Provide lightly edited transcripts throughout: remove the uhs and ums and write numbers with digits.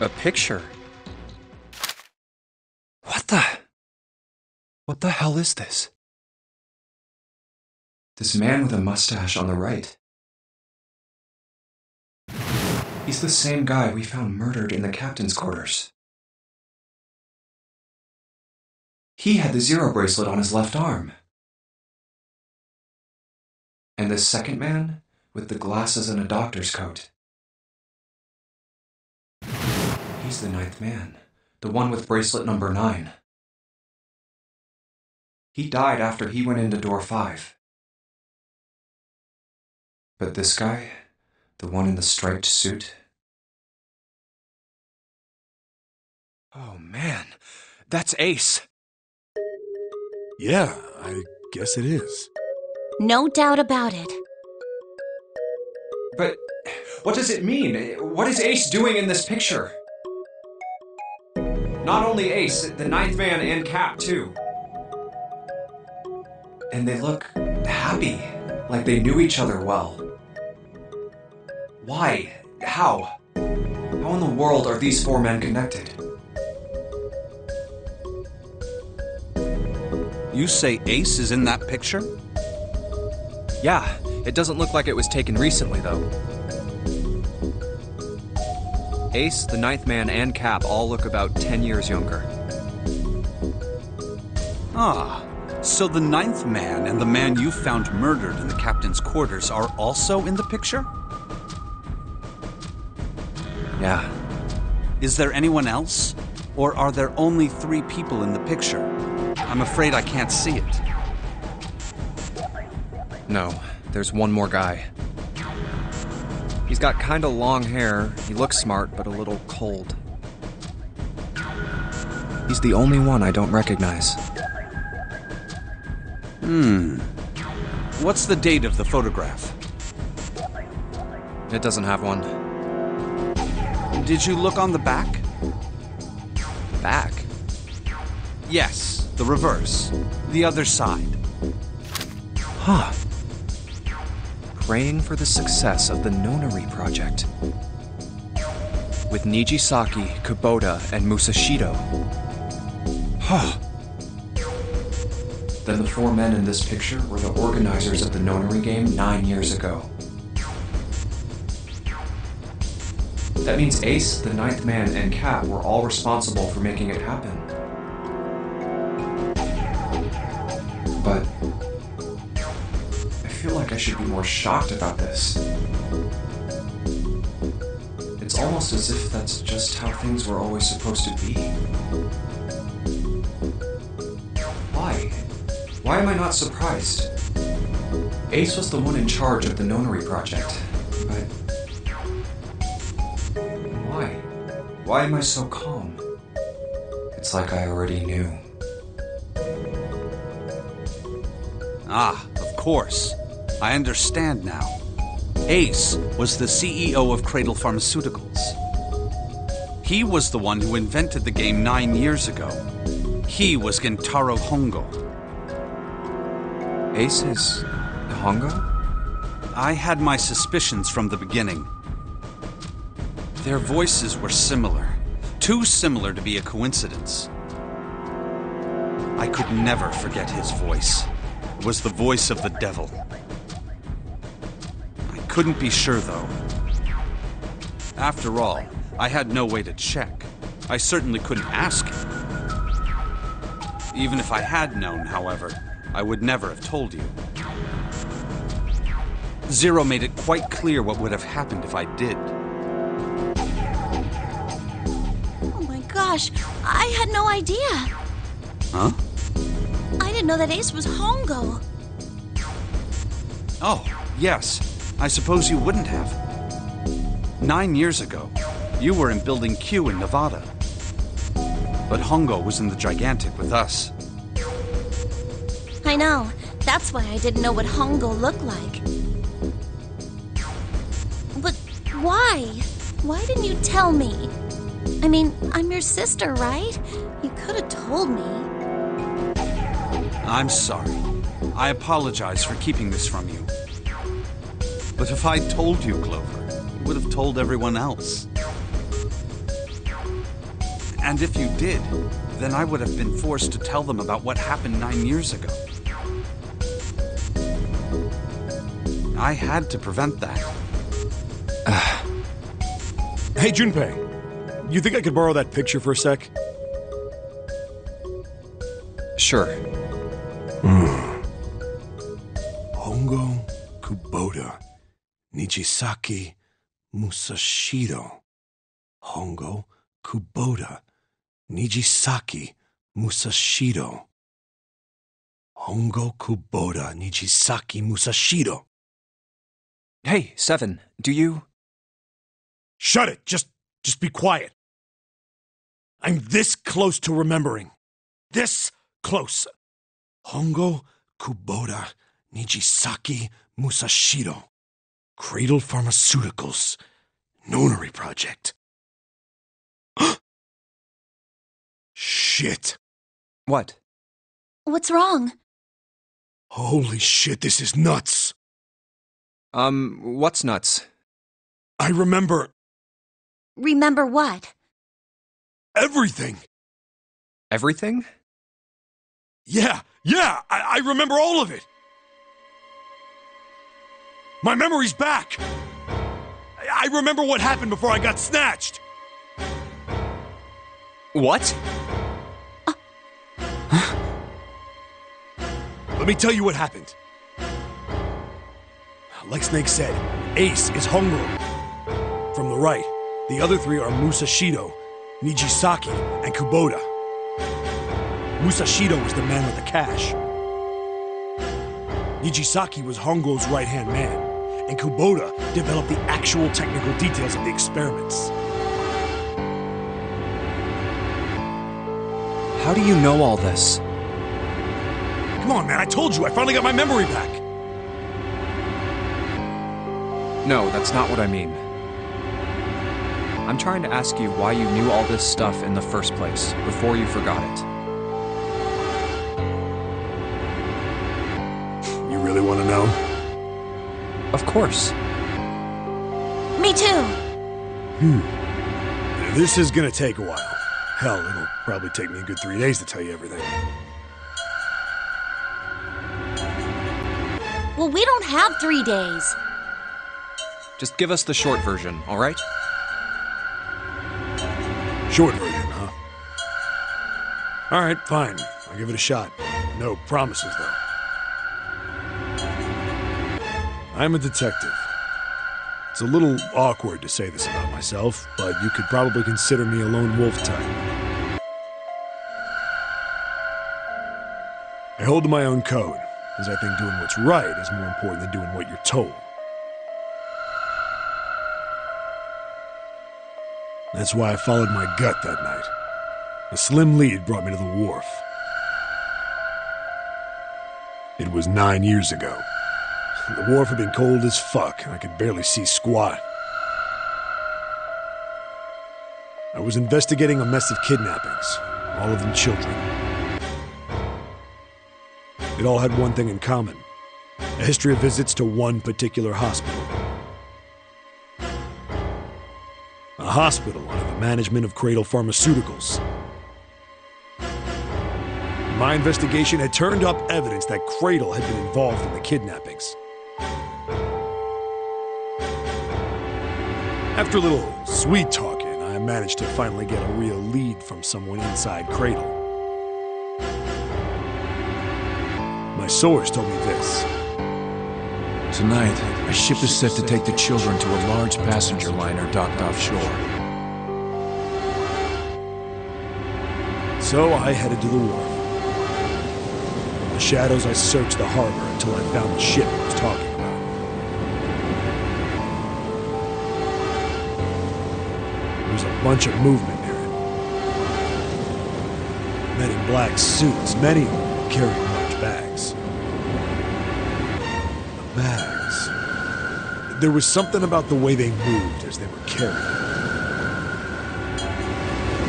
A picture? What the hell is this? This man with a mustache on the right. He's the same guy we found murdered in the captain's quarters. He had the zero bracelet on his left arm. And this second man with the glasses and a doctor's coat. He's the ninth man, the one with bracelet number 9. He died after he went into door 5. But this guy, the one in the striped suit? Oh man, that's Ace. Yeah, I guess it is. No doubt about it. But what does it mean? What is Ace doing in this picture? Not only Ace, the ninth man and Cap too. And they look happy, like they knew each other well. Why? How? How in the world are these 4 men connected? You say Ace is in that picture? Yeah, it doesn't look like it was taken recently though. Ace, the ninth man, and Cap all look about 10 years younger. Ah, so the ninth man and the man you found murdered in the captain's quarters are also in the picture? Yeah. Is there anyone else? Or are there only 3 people in the picture? I'm afraid I can't see it. No, there's one more guy. He's got kinda long hair, he looks smart, but a little cold. He's the only one I don't recognize. What's the date of the photograph? It doesn't have one. Did you look on the back? Back? Yes, the reverse. The other side. Huh. Praying for the success of the Nonary project. With Nijisaki, Kubota, and Musashido. Huh. Then the four men in this picture were the organizers of the Nonary game 9 years ago. That means Ace, the ninth man, and Cat were all responsible for making it happen. But I feel like I should be more shocked about this. It's almost as if that's just how things were always supposed to be. Why? Why am I not surprised? Ace was the one in charge of the Nonary project, but why? Why am I so calm? It's like I already knew. Ah, of course. I understand now. Ace was the CEO of Cradle Pharmaceuticals. He was the one who invented the game 9 years ago. He was Gentaro Hongo. Ace is Hongo? I had my suspicions from the beginning. Their voices were similar. Too similar to be a coincidence. I could never forget his voice. It was the voice of the devil. I couldn't be sure, though. After all, I had no way to check. I certainly couldn't ask him. Even if I had known, however, I would never have told you. Zero made it quite clear what would have happened if I did. Oh my gosh, I had no idea. Huh? I didn't know that Ace was Hongo. Oh, yes. I suppose you wouldn't have. 9 years ago, you were in Building Q in Nevada. But Hongo was in the Gigantic with us. I know. That's why I didn't know what Hongo looked like. But why? Why didn't you tell me? I mean, I'm your sister, right? You could have told me. I'm sorry. I apologize for keeping this from you. But if I'd told you, Clover, you would have told everyone else. And if you did, then I would have been forced to tell them about what happened 9 years ago. I had to prevent that. Hey, Junpei. You think I could borrow that picture for a sec? Sure. Hongo, Kubota, Nijisaki, Musashido. Hongo, Kubota, Nijisaki, Musashido. Hongo, Kubota, Nijisaki, Musashido. Hey, Seven, do you... Shut it! Just be quiet. I'm this close to remembering. This close. Hongo, Kubota, Nijisaki, Musashido. Cradle Pharmaceuticals. Nonary project. Shit. What? What's wrong? Holy shit, this is nuts. What's nuts? I remember Remember what? everything. Everything? Yeah, I remember all of it. My memory's back. I remember what happened before I got snatched. What? Let me tell you what happened. Like Snake said, Ace is Hongo. From the right, the other three are Musashido, Nijisaki, and Kubota. Musashido was the man with the cash. Nijisaki was Hongo's right-hand man, and Kubota developed the actual technical details of the experiments. How do you know all this? Come on, man, I told you, I finally got my memory back. No, that's not what I mean. I'm trying to ask you why you knew all this stuff in the first place, before you forgot it. really want to know? Of course. Me too. This is gonna take a while. Hell, it'll probably take me a good 3 days to tell you everything. Well, we don't have 3 days. Just give us the short version, all right? Short version, huh? Alright, fine. I'll give it a shot. No promises, though. I'm a detective. It's a little awkward to say this about myself, but you could probably consider me a lone wolf type. I hold to my own code, as I think doing what's right is more important than doing what you're told. That's why I followed my gut that night. A slim lead brought me to the wharf. It was 9 years ago. The wharf had been cold as fuck, and I could barely see squat. I was investigating a mess of kidnappings, all of them children. It all had one thing in common: a history of visits to one particular hospital. A hospital under the management of Cradle Pharmaceuticals. My investigation had turned up evidence that Cradle had been involved in the kidnappings. After a little sweet-talking, I managed to finally get a real lead from someone inside Cradle. My source told me this. Tonight, a ship is set to take the children to a large passenger liner docked offshore. So I headed to the wharf. In the shadows, I searched the harbor until I found the ship I was talking about. There was a bunch of movement near it. Men in black suits, many of them carrying large bags. The bags. There was something about the way they moved as they were carried.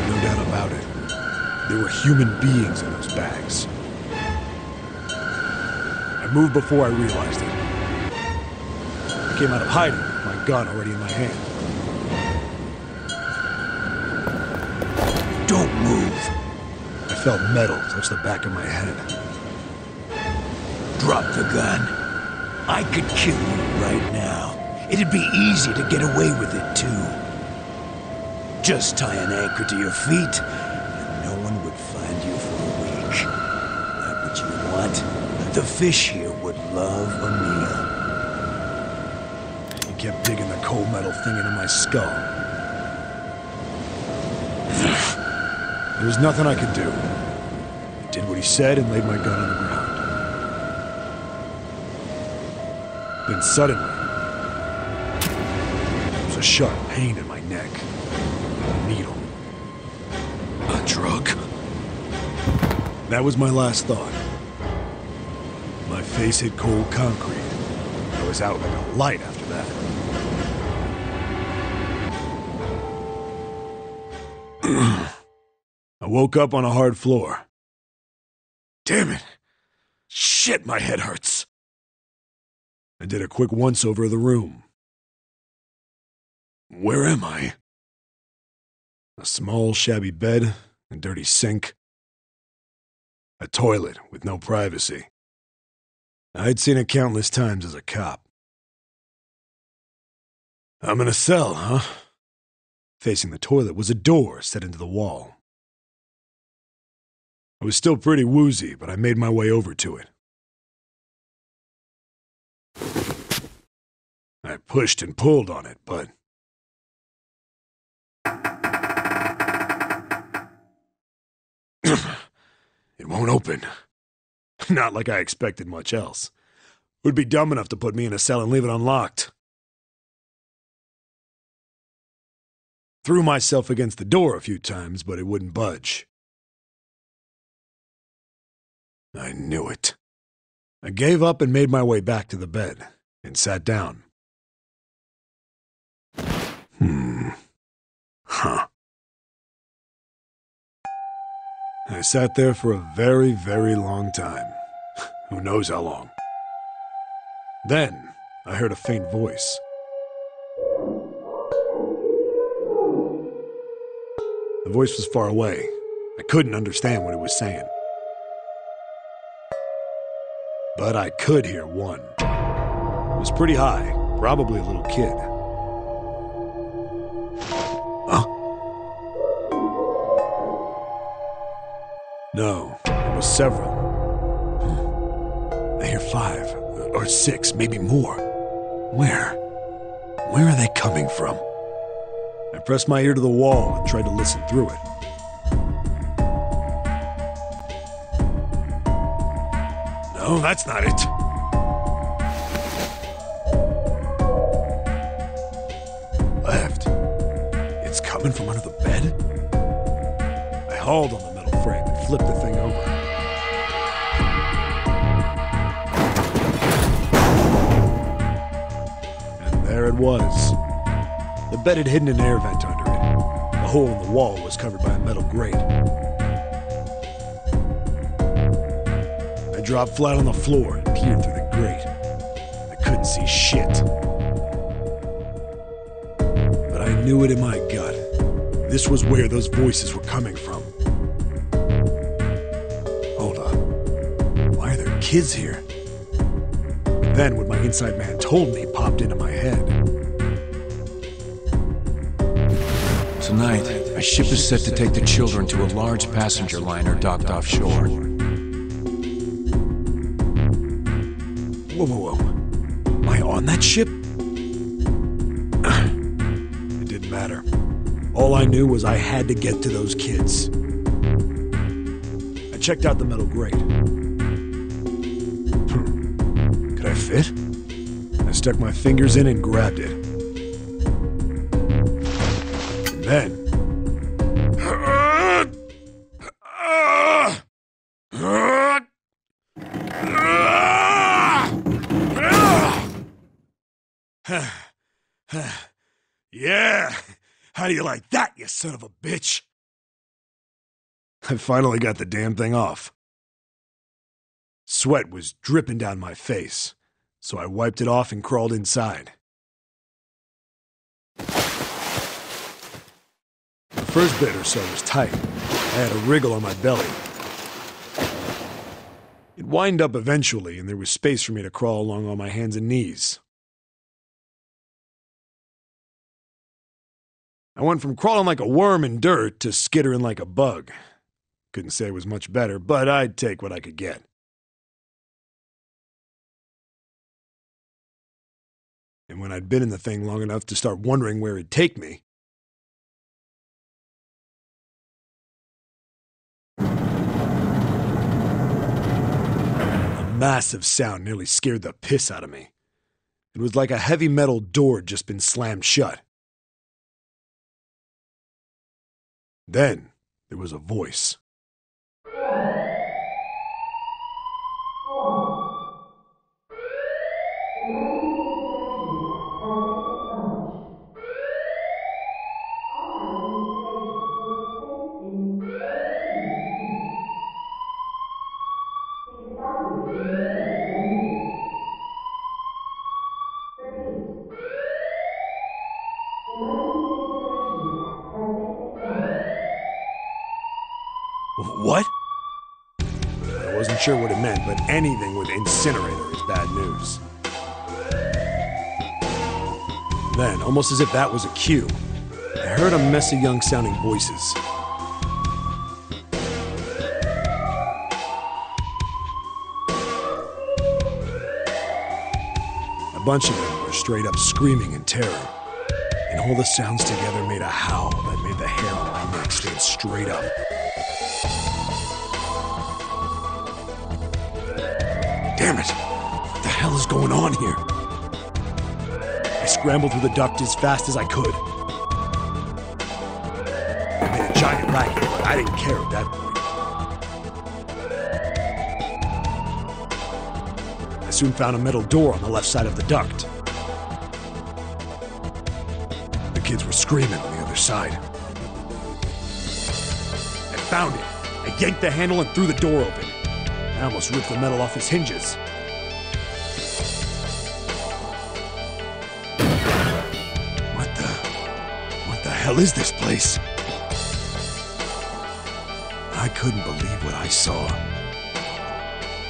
No doubt about it. There were human beings in those bags. I moved before I realized it. I came out of hiding with my gun already in my hand. Don't move. I felt metal touch the back of my head. Drop the gun. I could kill you right now. It'd be easy to get away with it, too. Just tie an anchor to your feet, and no one would find you for a week. Not what you want. The fish here would love a meal. He kept digging the cold metal thing into my skull. There was nothing I could do. I did what he said and laid my gun on the ground. Then suddenly, there was a sharp pain in my neck. A needle. A drug? That was my last thought. My face hit cold concrete. I was out like a light after that. I woke up on a hard floor. Damn it! Shit, my head hurts! I did a quick once-over of the room. Where am I? A small, shabby bed, a dirty sink. A toilet with no privacy. I'd seen it countless times as a cop. I'm in a cell, huh? Facing the toilet was a door set into the wall. I was still pretty woozy, but I made my way over to it. I pushed and pulled on it, but... it won't open. Not like I expected much else. Would be dumb enough to put me in a cell and leave it unlocked. Threw myself against the door a few times, but it wouldn't budge. I knew it. I gave up and made my way back to the bed, and sat down. Huh. I sat there for a very, very long time. Who knows how long. Then, I heard a faint voice. The voice was far away. I couldn't understand what it was saying. But I could hear one. It was pretty high, probably a little kid. Huh? No, it was several. I hear 5 or 6, maybe more. Where? Where are they coming from? I pressed my ear to the wall and tried to listen through it. No, that's not it. Left. It's coming from under the bed? I hauled on the metal frame and flipped the thing over. And there it was. The bed had hidden an air vent under it. The hole in the wall was covered by a metal grate. I dropped flat on the floor and peered through the grate. I couldn't see shit. But I knew it in my gut. This was where those voices were coming from. Hold on. Why are there kids here? But then what my inside man told me popped into my head. Tonight, a ship is set to take the children to a large passenger liner docked offshore. Whoa, whoa, whoa. Am I on that ship? It didn't matter. All I knew was I had to get to those kids. I checked out the metal grate. Could I fit? I stuck my fingers in and grabbed it. And then... Yeah! How do you like that, you son of a bitch? I finally got the damn thing off. Sweat was dripping down my face, so I wiped it off and crawled inside. The first bit or so was tight. I had a wriggle on my belly. It wind up eventually, and there was space for me to crawl along on my hands and knees. I went from crawling like a worm in dirt to skittering like a bug. Couldn't say it was much better, but I'd take what I could get. And when I'd been in the thing long enough to start wondering where it'd take me, a massive sound nearly scared the piss out of me. It was like a heavy metal door had just been slammed shut. Then, there was a voice. What? I wasn't sure what it meant, but anything with incinerator is bad news. Then, almost as if that was a cue, I heard a mess of young-sounding voices. A bunch of them were straight up screaming in terror, and all the sounds together made a howl that made the hair on my neck stand straight up. Damn it! What the hell is going on here? I scrambled through the duct as fast as I could. I made a giant racket, but I didn't care at that point. I soon found a metal door on the left side of the duct. The kids were screaming on the other side. I found it. I yanked the handle and threw the door open. I almost ripped the metal off its hinges. hell is this place? I couldn't believe what I saw.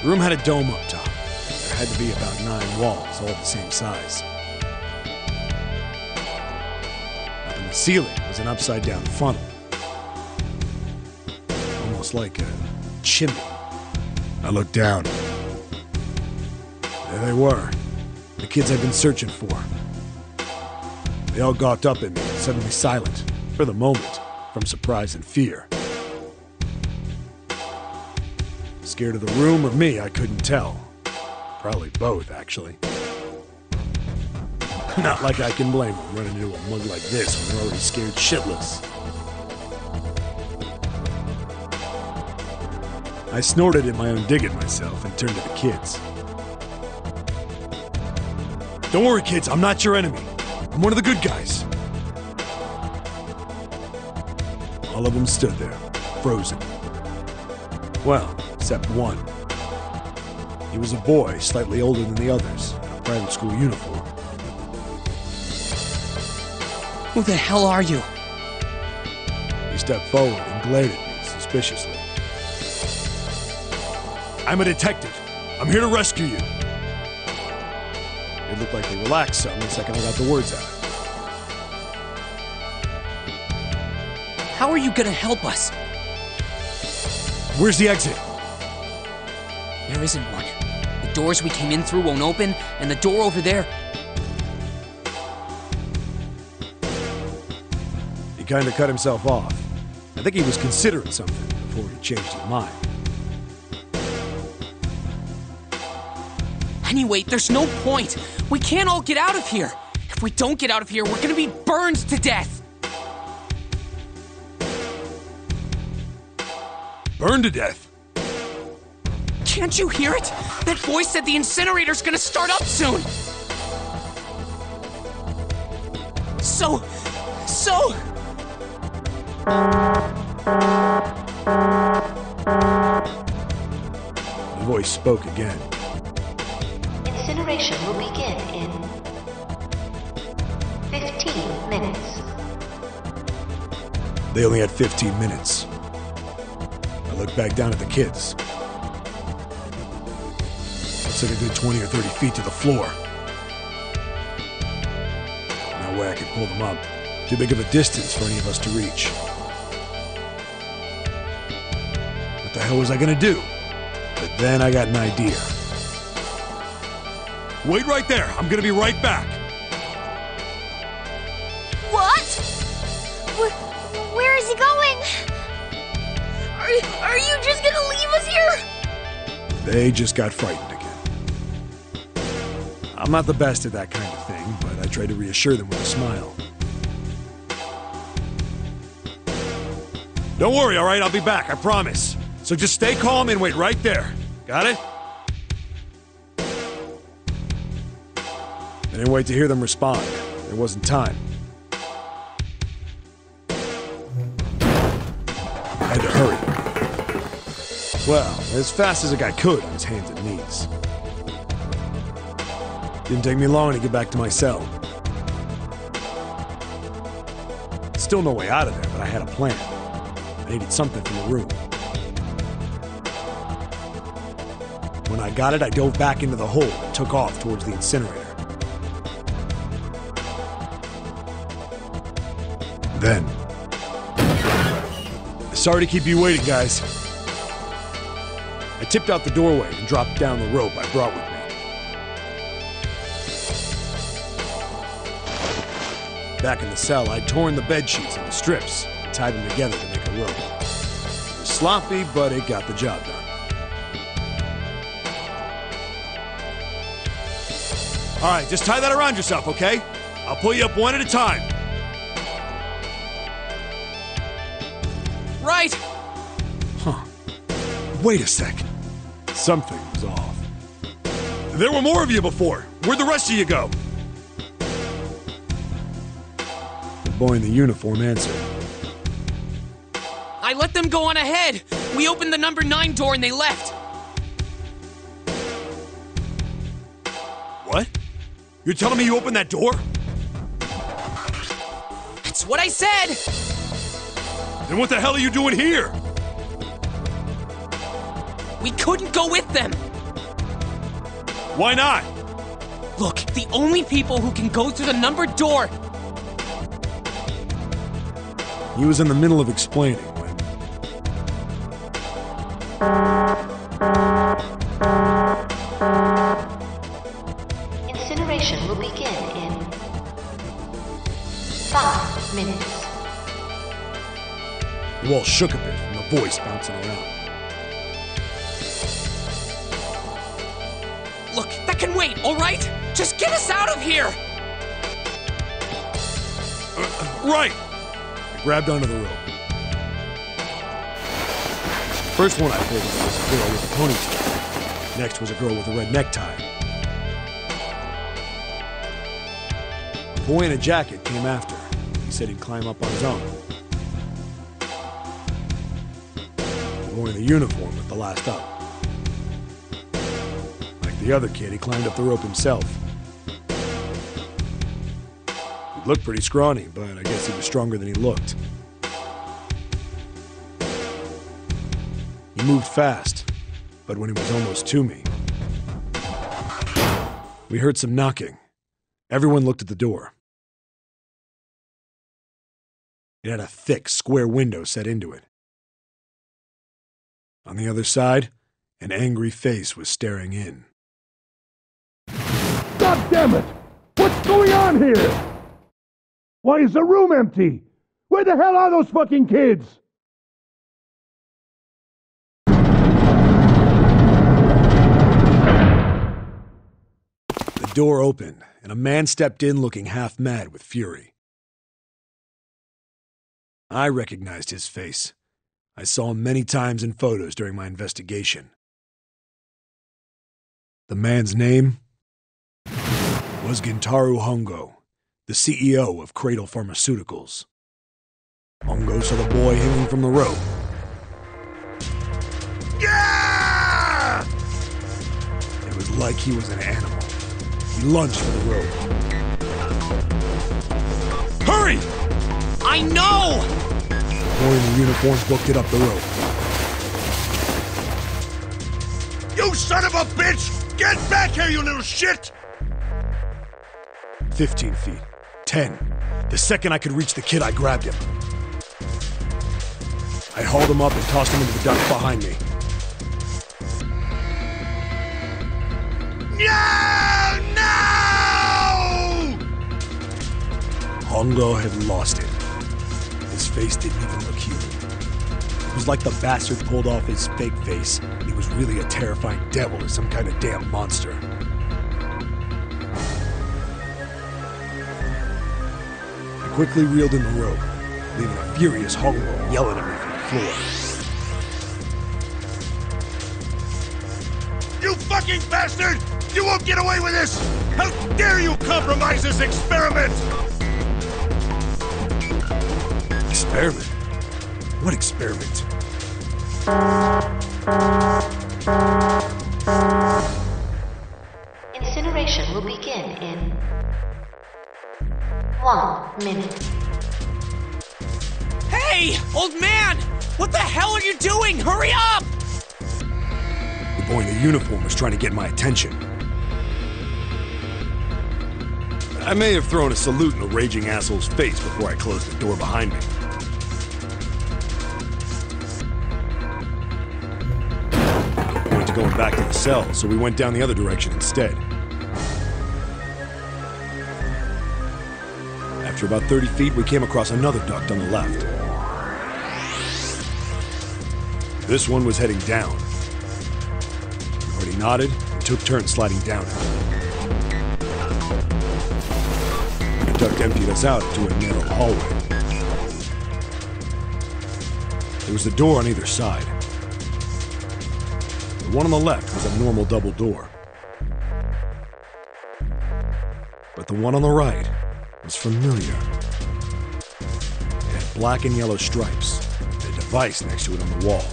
The room had a dome up top. There had to be about 9 walls, all the same size. Up in the ceiling was an upside-down funnel. Almost like a chimney. I looked down. There they were. The kids I'd been searching for. They all gawked up at me, suddenly silent, for the moment, from surprise and fear. Scared of the room or me, I couldn't tell. Probably both, actually. Not like I can blame them running into a mug like this when they're already scared shitless. I snorted in my own dig at myself and turned to the kids. Don't worry, kids, I'm not your enemy. I'm one of the good guys. All of them stood there, frozen. Well, except one. He was a boy, slightly older than the others, in a private school uniform. Who the hell are you? He stepped forward and glared at me suspiciously. I'm a detective. I'm here to rescue you. It looked like they relaxed some the second I got the words out. How are you gonna help us? Where's the exit? There isn't one. The doors we came in through won't open, and the door over there... He kind of cut himself off. I think he was considering something before he changed his mind. Anyway, there's no point. We can't all get out of here. If we don't get out of here, we're gonna be burned to death. Burned to death? Can't you hear it? That voice said the incinerator's gonna start up soon. So... The voice spoke again. Incineration will begin in 15 minutes. They only had 15 minutes. I looked back down at the kids. Looks like a good 20 or 30 feet to the floor. No way I could pull them up. Too big of a distance for any of us to reach. What the hell was I gonna do? But then I got an idea. Wait right there. I'm gonna be right back. What? Where is he going? Are you just gonna leave us here? They just got frightened again. I'm not the best at that kind of thing, but I tried to reassure them with a smile. Don't worry, all right? I'll be back, I promise. So just stay calm and wait right there. Got it? I didn't wait to hear them respond. There wasn't time. I had to hurry. Well, as fast as a guy could on his hands and knees. Didn't take me long to get back to my cell. Still no way out of there, but I had a plan. I needed something from the room. When I got it, I dove back into the hole and took off towards the incinerator. Then... Sorry to keep you waiting, guys. I tipped out the doorway and dropped down the rope I brought with me. Back in the cell, I'd torn the bed sheets into strips and tied them together to make a rope. It was sloppy, but it got the job done. All right, just tie that around yourself, okay? I'll pull you up one at a time. Right! Huh. Wait a sec. Something was off. There were more of you before. Where'd the rest of you go? The boy in the uniform answered. I let them go on ahead. We opened the number 9 door and they left. What? You're telling me you opened that door? That's what I said! Then what the hell are you doing here? We couldn't go with them! Why not? Look, the only people who can go through the numbered door... He was in the middle of explaining when... Incineration will begin in 5 minutes. The wall shook a bit from the voice bouncing around. Look, that can wait, alright? Just get us out of here! Right! I grabbed onto the rope. First one I pulled on was a girl with a ponytail. Next was a girl with a red necktie. A boy in a jacket came after. He said he'd climb up on his own. The boy in the uniform was the last up. Like the other kid, he climbed up the rope himself. He looked pretty scrawny, but I guess he was stronger than he looked. He moved fast, but when he was almost to me, we heard some knocking. Everyone looked at the door. It had a thick, square window set into it. On the other side, an angry face was staring in. God damn it! What's going on here? Why is the room empty? Where the hell are those fucking kids? The door opened, and a man stepped in looking half mad with fury. I recognized his face. I saw him many times in photos during my investigation. The man's name was Gintaro Hongo, the CEO of Cradle Pharmaceuticals. Hongo saw the boy hanging from the rope. Yeah! It was like he was an animal. He lunged for the rope. Hurry! I know! The boy in the uniform booked it up the rope. You son of a bitch! Get back here, you little shit! 15 feet. 10. The second I could reach the kid, I grabbed him. I hauled him up and tossed him into the duct behind me. No! Hongo had lost it. His face didn't even look human. It was like the bastard pulled off his fake face, and he was really a terrifying devil or some kind of damn monster. I quickly reeled in the rope, leaving a furious Hongo yelling at me from the floor. You fucking bastard! You won't get away with this! How dare you compromise this experiment! Experiment? What experiment? Incineration will begin in 1 minute. Hey, old man! What the hell are you doing? Hurry up! The boy in the uniform was trying to get my attention. I may have thrown a salute in the raging asshole's face before I closed the door behind me. No point to going back to the cell, so we went down the other direction instead. After about 30 feet, we came across another duct on the left. This one was heading down. Everybody nodded and took turns sliding down it. The duct emptied us out to a narrow hallway. There was a door on either side. The one on the left was a normal double door. But the one on the right was familiar. It had black and yellow stripes, and a device next to it on the wall.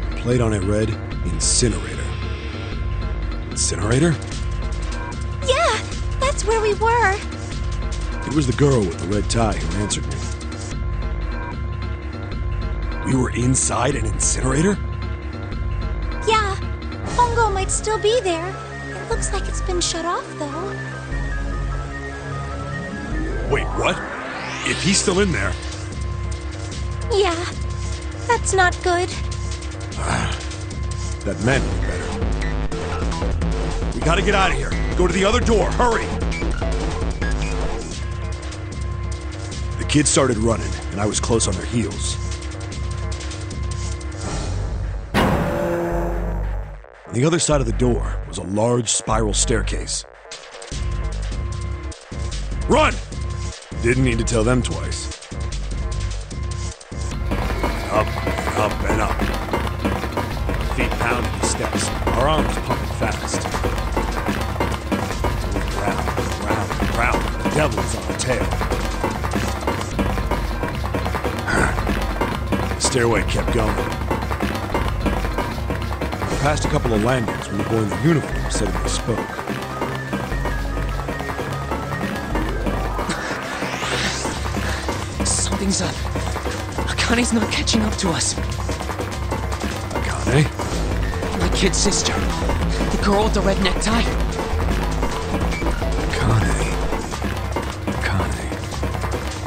The plate on it read, Incinerator. Incinerator? Yeah, that's where we were. It was the girl with the red tie who answered me. We were inside an incinerator? Yeah, Hongo might still be there. It looks like it's been shut off, though. Wait, what? If he's still in there... Yeah, that's not good. That meant better. We gotta get out of here. Go to the other door, hurry! The kids started running, and I was close on their heels. On the other side of the door was a large spiral staircase. Run! Didn't need to tell them twice. Up, up, and up. Feet pounding the steps, our arms pumping fast. Round, round, round, the devil was on our tail. The stairway kept going. I passed a couple of lanyards when the boy in the uniform suddenly spoke. Something's up. Akane's not catching up to us. Akane? My kid's sister. The girl with the red necktie. Akane.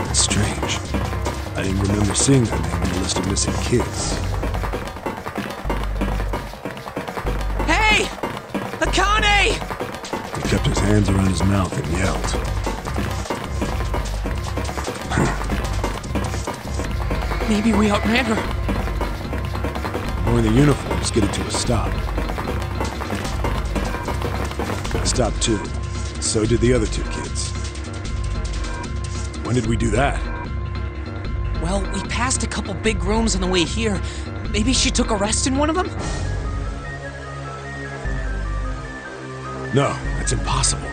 That's strange. I didn't remember seeing that name on the list of missing kids. Hey! Akane! He kept his hands around his mouth and yelled. Maybe we outran her. The boy in the uniform skidded to a stop. I stopped too. So did the other two kids. When did we do that? Well, we passed a couple big rooms on the way here. Maybe she took a rest in one of them? No, that's impossible.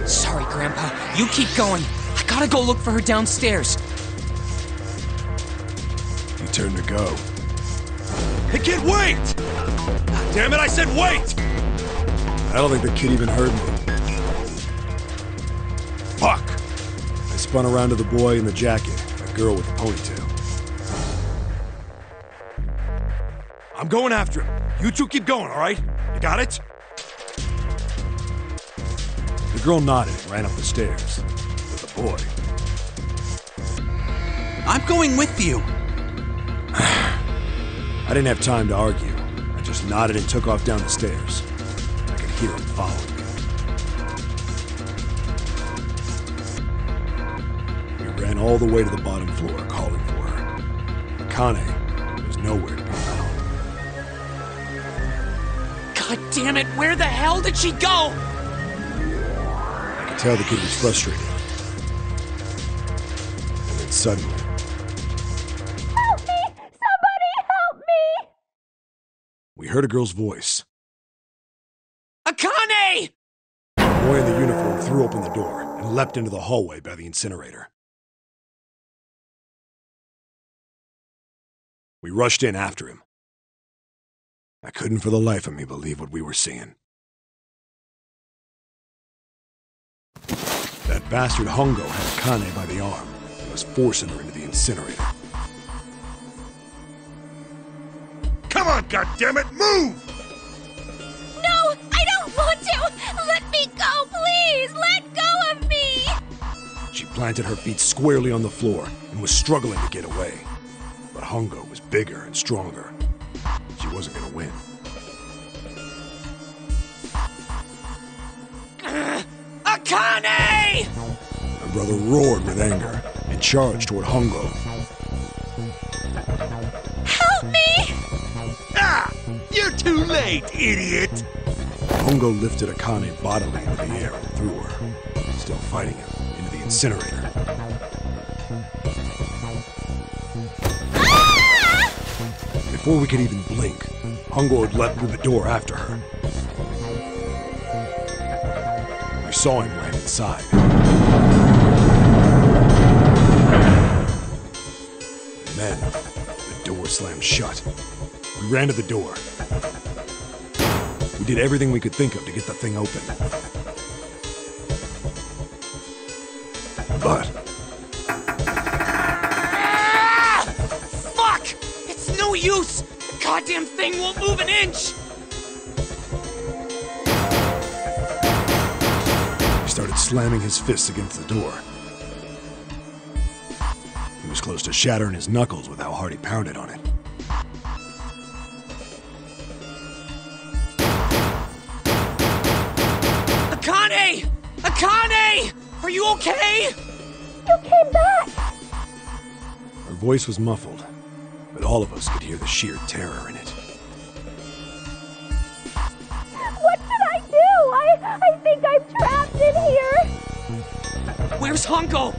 Sorry, Grandpa. You keep going. I gotta go look for her downstairs. You turned to go. Hey kid, wait! God damn it, I said wait! I don't think the kid even heard me. Fuck! I spun around to the boy in the jacket, and a girl with a ponytail. I'm going after him. You two keep going, alright? You got it? The girl nodded and ran up the stairs. With the boy. I'm going with you. I didn't have time to argue. I just nodded and took off down the stairs. I could hear him following me. We ran all the way to the bottom floor, calling for her. Akane was nowhere to be found. God damn it, where the hell did she go? I could tell the kid was frustrated. And then suddenly... Help me! Somebody help me! we heard a girl's voice. Akane! The boy in the uniform threw open the door and leapt into the hallway by the incinerator. We rushed in after him. I couldn't for the life of me believe what we were seeing. That bastard Hongo had Akane by the arm and was forcing her into the incinerator. Come on, goddammit, move! No, I don't want to! Let me go, please! Let go of me! She planted her feet squarely on the floor and was struggling to get away. But Hongo was bigger and stronger. She wasn't gonna win. Akane! My brother roared with anger and charged toward Hongo. Help me! Ah! You're too late, idiot! Hongo lifted Akane bodily into the air and threw her, still fighting him, into the incinerator. Ah! Before we could even blink, Hongo had leapt through the door after her. We saw him land inside. And then, the door slammed shut. We ran to the door. We did everything we could think of to get the thing open. But Fuck! It's no use! The goddamn thing won't move an inch! he started slamming his fists against the door. He was close to shattering his knuckles with how hard he pounded on it. Akane! Akane! Are you okay? You came back! Her voice was muffled, but all of us could hear the sheer terror in it. What should I do? I think I'm trapped in here! Where's Hongo?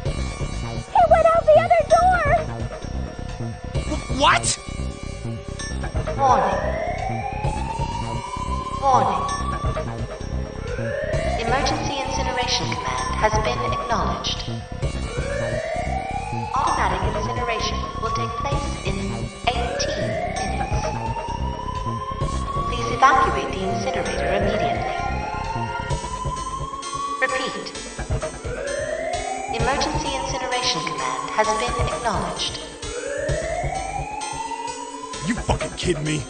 He went out the other door! What? Warning. Warning. Emergency incineration command has been acknowledged. Automatic incineration will take place in 18 minutes. Please evacuate the incinerator immediately. Repeat. Emergency incineration command has been acknowledged. You fucking kidding me?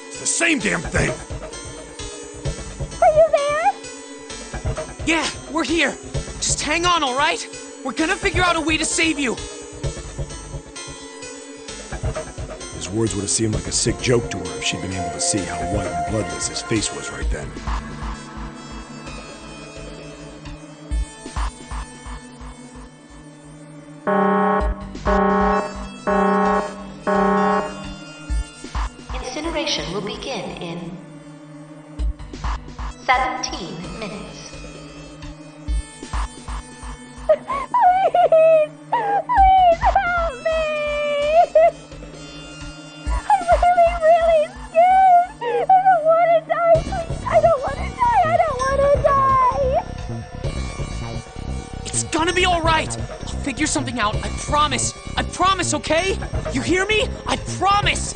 It's the same damn thing! Are you there? Yeah, we're here. Just hang on, alright? We're gonna figure out a way to save you. His words would have seemed like a sick joke to her if she'd been able to see how white and bloodless his face was right then. Incineration will begin in 17 minutes. Please! Please help me! I'm really scared! I don't want to die! Please! I don't want to die! I don't want to die! It's gonna be alright. I'll figure something out. I promise. I promise, okay? You hear me? I promise!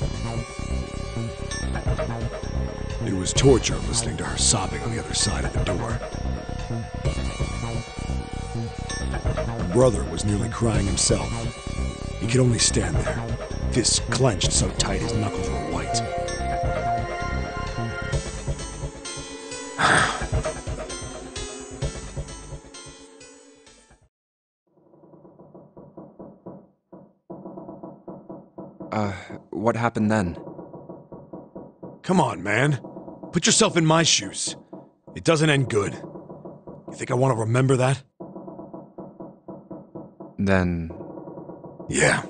It was torture listening to her sobbing on the other side of the door. Her brother was nearly crying himself. He could only stand there, fists clenched so tight his knuckles were white. What happened then? Come on, man. Put yourself in my shoes. It doesn't end good. You think I want to remember that? Then... Yeah.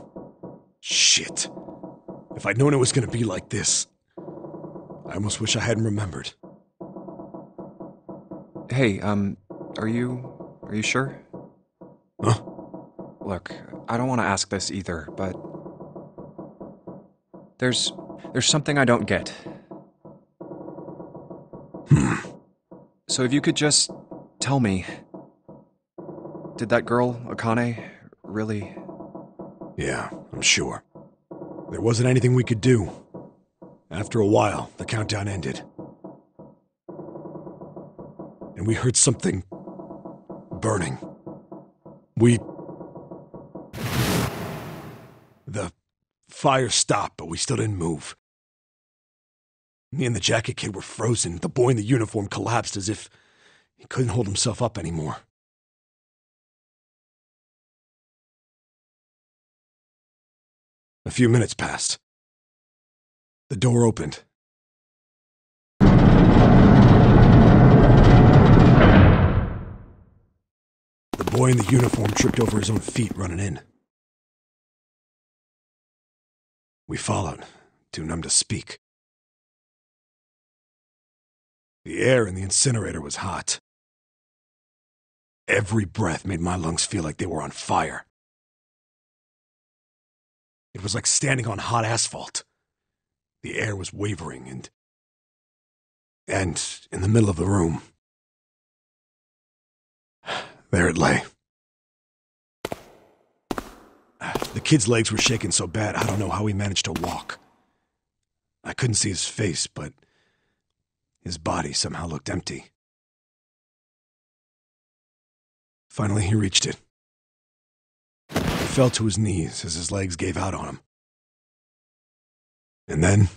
Shit. If I'd known it was gonna be like this, I almost wish I hadn't remembered. Hey, are you sure? Huh? Look, I don't want to ask this either, but... There's something I don't get. So if you could just tell me, did that girl, Akane, really... Yeah, I'm sure. There wasn't anything we could do. After a while, the countdown ended. And we heard something... burning. The fire stopped, but we still didn't move. Me and the jacket kid were frozen. The boy in the uniform collapsed as if he couldn't hold himself up anymore. A few minutes passed. The door opened. The boy in the uniform tripped over his own feet running in. We followed, too numb to speak. The air in the incinerator was hot. Every breath made my lungs feel like they were on fire. It was like standing on hot asphalt. The air was wavering and in the middle of the room, there it lay. The kid's legs were shaking so bad, I don't know how he managed to walk. I couldn't see his face, but his body somehow looked empty. Finally, he reached it. He fell to his knees as his legs gave out on him. And then...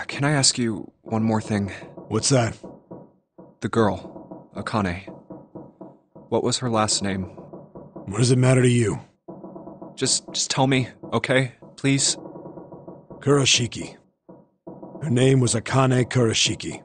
Can I ask you one more thing? What's that? The girl, Akane. What was her last name? What does it matter to you? Just tell me, okay? Please? Kurashiki. Her name was Akane Kurashiki.